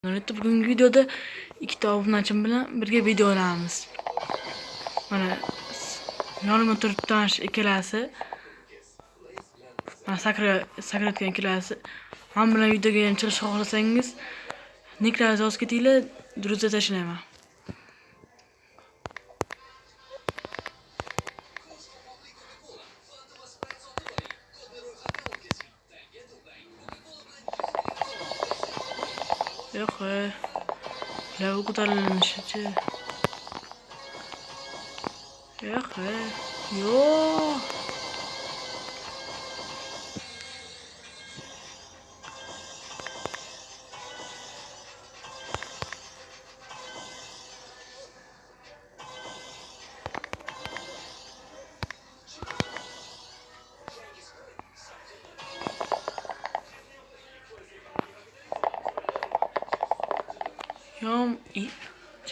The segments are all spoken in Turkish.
Nöbetde bugungi videoda ikkita obunachim bilan birga video olamiz. Mana yonimda turibdi tanish ikkalasi. Mana sakrayotgan ikkalasi. Men bilan videoga chiqishni xohlasangiz, niklaringizni yozib ketinglar, druzga tashlayman. Yo'q, lava ko'tarilishchi. Yo'q.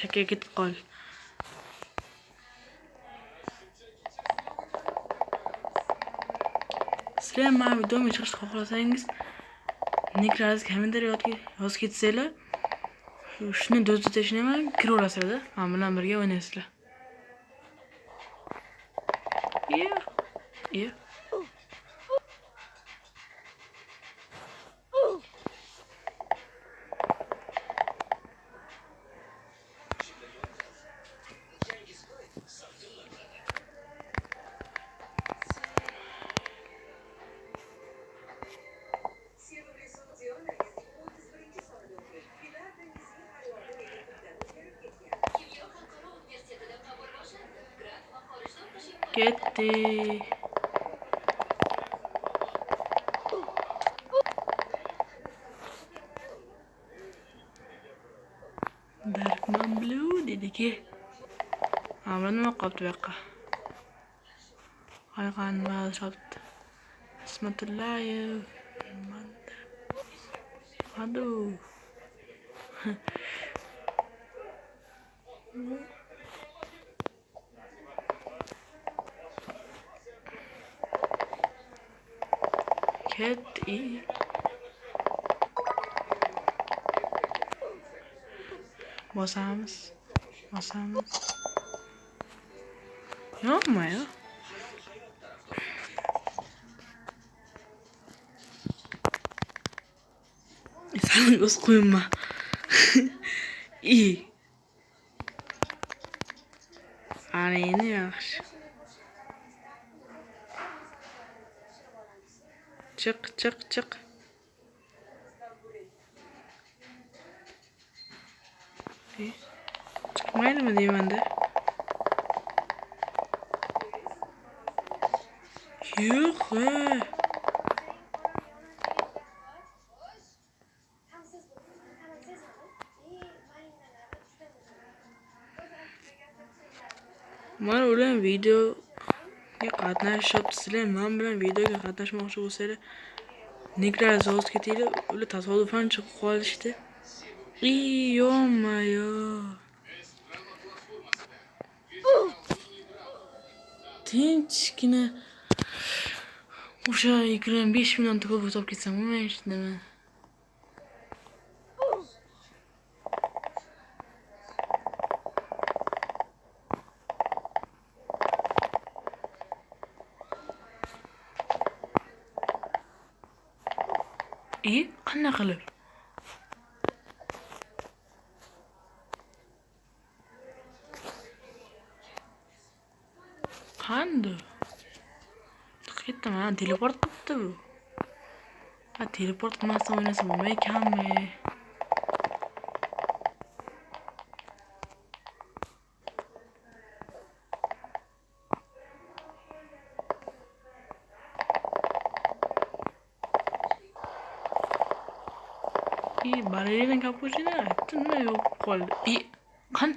Chakka ketib qol. Sizlar men videomga chiqishni xohlasangiz, niklaringizni kommentariyga yozib ketsanglar, shuni do'zda tashlayman, kiraverasizlar, men bilan birga o'ynaysizlar. Ketdi. Darkman Blue dediki. Mana nima qolibdi bu yoqqa? Hayqan va shotdi. Ismatullayev. Hadu. Ketdi. Bosamiz. Yo'qmi ya? Sen o'z qo'yma. Ana endi yaxshi. Çık. Çıkmaydimi deyman de. Yo'q. Mana ular videoga qatnashyapsizlar, men bilan videoga qatnashmoqchi bo'lsanglar, niklaringizni yozib ketinglar, ular tasodifan chiqib qolishdi. Yo'mayo. Tinchgina o'sha ekran 5 million pul topib ketsam bo'lmayshdimi? Qanday qilib? Qanday? Ketdim, teleport qilibdi bu. Teleport qilmasdan o'ynasa bo'lmaykanmi? Balerina kapuchina aytdim, nima yo'q qoldi. Qan